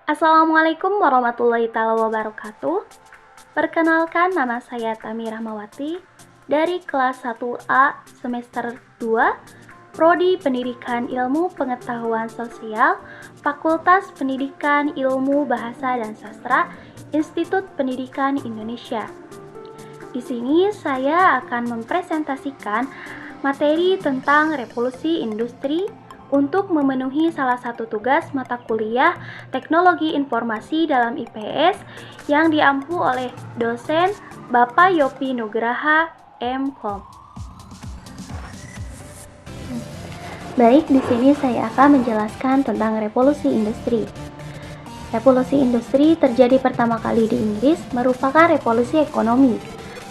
Assalamualaikum warahmatullahi wabarakatuh. Perkenalkan, nama saya Tami Rahmawati dari kelas 1A semester 2, Prodi Pendidikan Ilmu Pengetahuan Sosial, Fakultas Pendidikan Ilmu Bahasa dan Sastra, Institut Pendidikan Indonesia. Di sini saya akan mempresentasikan materi tentang revolusi industri untuk memenuhi salah satu tugas mata kuliah Teknologi Informasi dalam IPS yang diampu oleh dosen Bapak Yopi Nugraha M.Com. Baik, di sini saya akan menjelaskan tentang revolusi industri. Revolusi industri terjadi pertama kali di Inggris, merupakan revolusi ekonomi.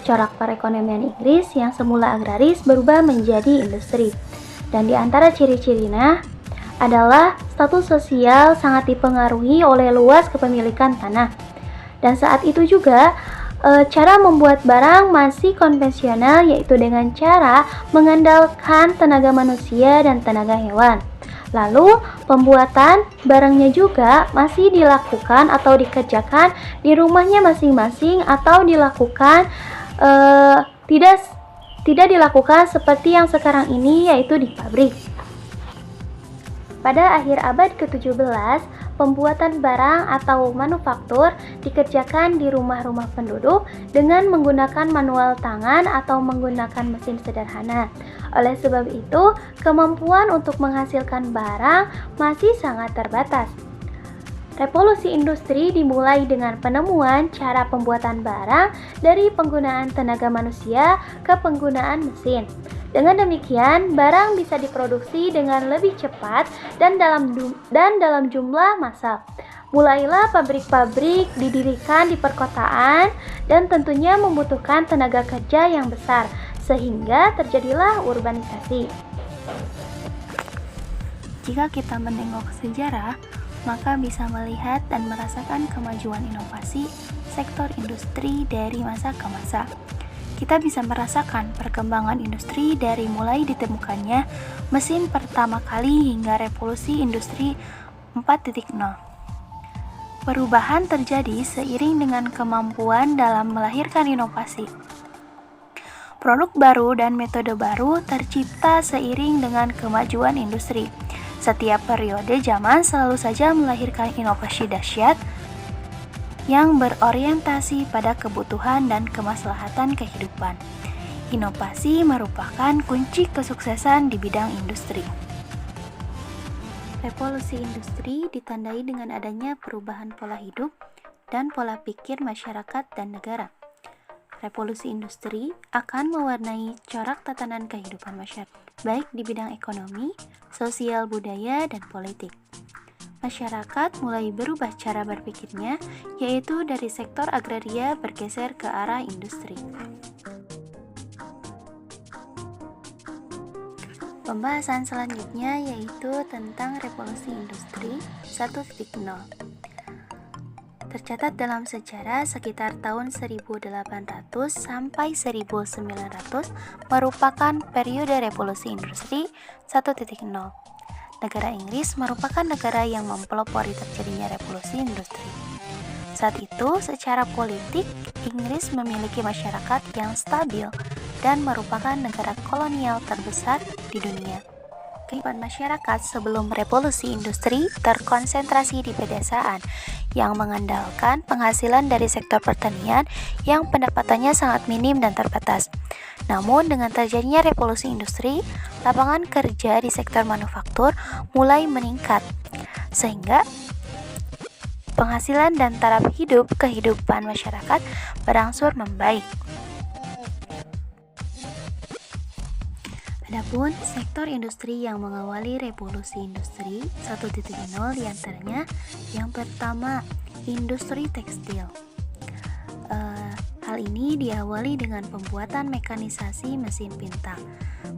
Corak perekonomian Inggris yang semula agraris berubah menjadi industri. Dan di antara ciri-cirinya adalah status sosial sangat dipengaruhi oleh luas kepemilikan tanah. Dan saat itu juga cara membuat barang masih konvensional, yaitu dengan cara mengandalkan tenaga manusia dan tenaga hewan. Lalu pembuatan barangnya juga masih dilakukan atau dikerjakan di rumahnya masing-masing atau dilakukan tidak dilakukan seperti yang sekarang ini, yaitu di pabrik. Pada akhir abad ke-17, pembuatan barang atau manufaktur dikerjakan di rumah-rumah penduduk dengan menggunakan manual tangan atau menggunakan mesin sederhana. Oleh sebab itu, kemampuan untuk menghasilkan barang masih sangat terbatas. Revolusi industri dimulai dengan penemuan cara pembuatan barang dari penggunaan tenaga manusia ke penggunaan mesin. Dengan demikian, barang bisa diproduksi dengan lebih cepat dan dalam jumlah massal. Mulailah pabrik-pabrik didirikan di perkotaan dan tentunya membutuhkan tenaga kerja yang besar, sehingga terjadilah urbanisasi. Jika kita menengok sejarah, maka bisa melihat dan merasakan kemajuan inovasi sektor industri dari masa ke masa. Kita bisa merasakan perkembangan industri dari mulai ditemukannya mesin pertama kali hingga revolusi industri 4.0. Perubahan terjadi seiring dengan kemampuan dalam melahirkan inovasi. Produk baru dan metode baru tercipta seiring dengan kemajuan industri. Setiap periode zaman selalu saja melahirkan inovasi dahsyat yang berorientasi pada kebutuhan dan kemaslahatan kehidupan. Inovasi merupakan kunci kesuksesan di bidang industri. Revolusi industri ditandai dengan adanya perubahan pola hidup dan pola pikir masyarakat dan negara. Revolusi industri akan mewarnai corak tatanan kehidupan masyarakat, baik di bidang ekonomi, sosial, budaya, dan politik. Masyarakat mulai berubah cara berpikirnya, yaitu dari sektor agraria bergeser ke arah industri. Pembahasan selanjutnya yaitu tentang revolusi industri 1.0. Tercatat dalam sejarah sekitar tahun 1800 sampai 1900 merupakan periode revolusi industri 1.0. Negara Inggris merupakan negara yang mempelopori terjadinya revolusi industri. Saat itu, secara politik, Inggris memiliki masyarakat yang stabil dan merupakan negara kolonial terbesar di dunia. Kehidupan masyarakat sebelum revolusi industri terkonsentrasi di pedesaan yang mengandalkan penghasilan dari sektor pertanian yang pendapatannya sangat minim dan terbatas. Namun dengan terjadinya revolusi industri, lapangan kerja di sektor manufaktur mulai meningkat, sehingga penghasilan dan taraf hidup kehidupan masyarakat berangsur membaik. Adapun sektor industri yang mengawali revolusi industri 1.0 diantaranya yang pertama, industri tekstil. Hal ini diawali dengan pembuatan mekanisasi mesin pintal.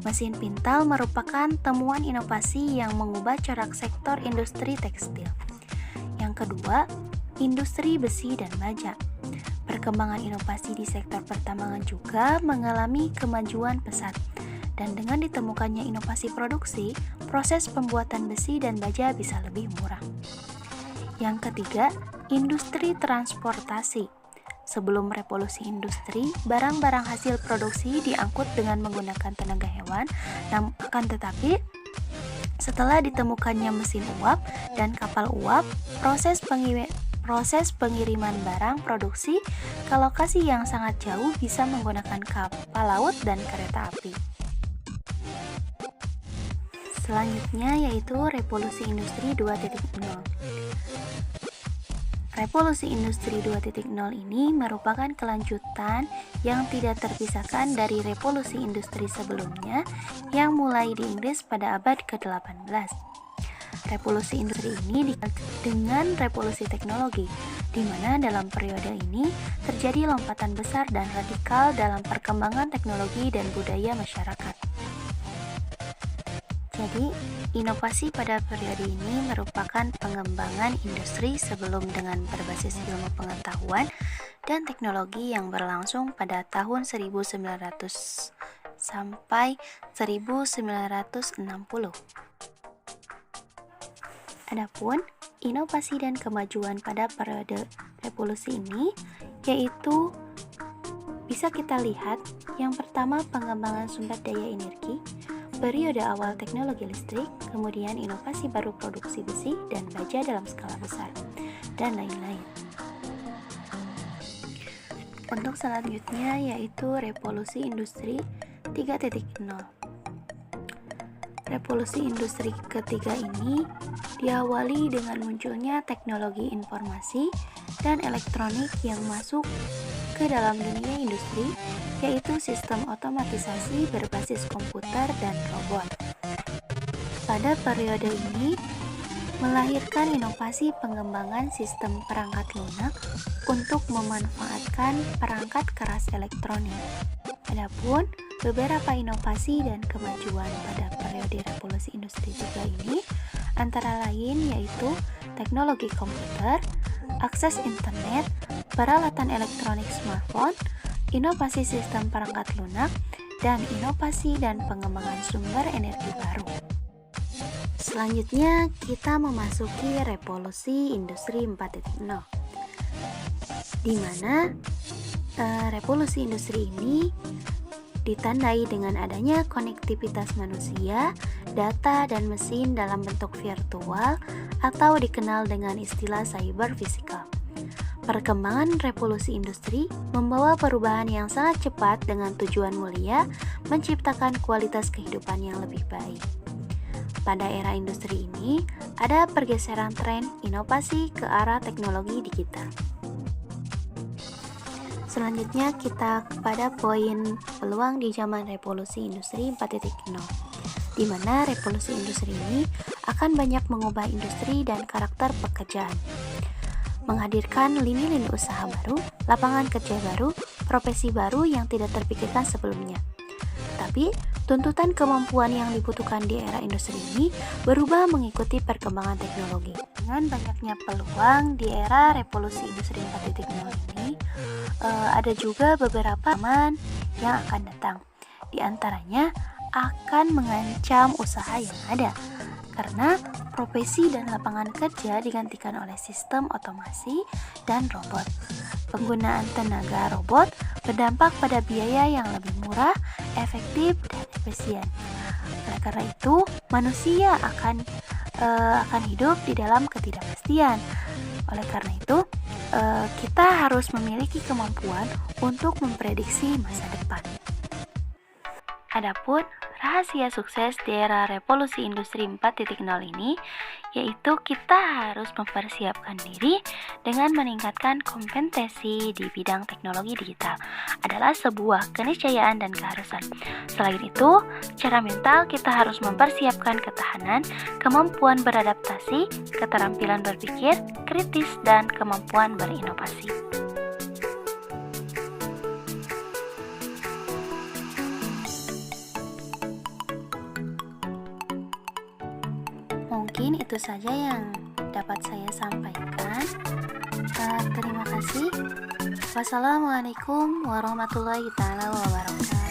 Mesin pintal merupakan temuan inovasi yang mengubah corak sektor industri tekstil. Yang kedua, industri besi dan baja. Perkembangan inovasi di sektor pertambangan juga mengalami kemajuan pesat. Dan dengan ditemukannya inovasi produksi, proses pembuatan besi dan baja bisa lebih murah. Yang ketiga, industri transportasi. Sebelum revolusi industri, barang-barang hasil produksi diangkut dengan menggunakan tenaga hewan, akan tetapi setelah ditemukannya mesin uap dan kapal uap, proses pengiriman barang produksi ke lokasi yang sangat jauh bisa menggunakan kapal laut dan kereta api. Selanjutnya yaitu revolusi industri 2.0. Revolusi industri 2.0 ini merupakan kelanjutan yang tidak terpisahkan dari revolusi industri sebelumnya yang mulai di Inggris pada abad ke-18. Revolusi industri ini dikenal dengan revolusi teknologi, di mana dalam periode ini terjadi lompatan besar dan radikal dalam perkembangan teknologi dan budaya masyarakat. Jadi, inovasi pada periode ini merupakan pengembangan industri sebelum dengan berbasis ilmu pengetahuan dan teknologi yang berlangsung pada tahun 1900 sampai 1960. Adapun inovasi dan kemajuan pada periode revolusi ini yaitu bisa kita lihat yang pertama pengembangan sumber daya energi, periode awal teknologi listrik, kemudian inovasi baru produksi besi dan baja dalam skala besar, dan lain-lain. Untuk selanjutnya yaitu revolusi industri 3.0. Revolusi industri ketiga ini diawali dengan munculnya teknologi informasi dan elektronik yang masuk ke dalam dunia industri, yaitu sistem otomatisasi berbasis komputer dan robot. Pada periode ini, melahirkan inovasi pengembangan sistem perangkat lunak untuk memanfaatkan perangkat keras elektronik. Adapun beberapa inovasi dan kemajuan pada periode revolusi industri 3 ini antara lain yaitu teknologi komputer, akses internet, peralatan elektronik smartphone, inovasi sistem perangkat lunak, dan inovasi dan pengembangan sumber energi baru. Selanjutnya, kita memasuki revolusi industri 4.0, di mana revolusi industri ini ditandai dengan adanya konektivitas manusia, data, dan mesin dalam bentuk virtual atau dikenal dengan istilah cyber physical. Perkembangan revolusi industri membawa perubahan yang sangat cepat dengan tujuan mulia menciptakan kualitas kehidupan yang lebih baik. Pada era industri ini, ada pergeseran tren inovasi ke arah teknologi digital. Selanjutnya kita kepada poin peluang di zaman revolusi industri 4.0, di mana revolusi industri ini akan banyak mengubah industri dan karakter pekerjaan, menghadirkan lini-lini usaha baru, lapangan kerja baru, profesi baru yang tidak terpikirkan sebelumnya. Tetapi, tuntutan kemampuan yang dibutuhkan di era industri ini berubah mengikuti perkembangan teknologi. Dengan banyaknya peluang di era revolusi industri 4.0 ini, ada juga beberapa ancaman yang akan datang. Di antaranya akan mengancam usaha yang ada, karena profesi dan lapangan kerja digantikan oleh sistem otomasi dan robot. Penggunaan tenaga robot berdampak pada biaya yang lebih murah, efektif, dan efisien. Oleh karena itu, manusia akan hidup di dalam ketidakpastian. Oleh karena itu, kita harus memiliki kemampuan untuk memprediksi masa depan. Adapun rahasia sukses di era revolusi industri 4.0 ini yaitu kita harus mempersiapkan diri dengan meningkatkan kompetensi di bidang teknologi digital adalah sebuah keniscayaan dan keharusan. Selain itu, secara mental kita harus mempersiapkan ketahanan, kemampuan beradaptasi, keterampilan berpikir kritis, dan kemampuan berinovasi. Mungkin itu saja yang dapat saya sampaikan. Terima kasih. Wassalamualaikum warahmatullahi wabarakatuh.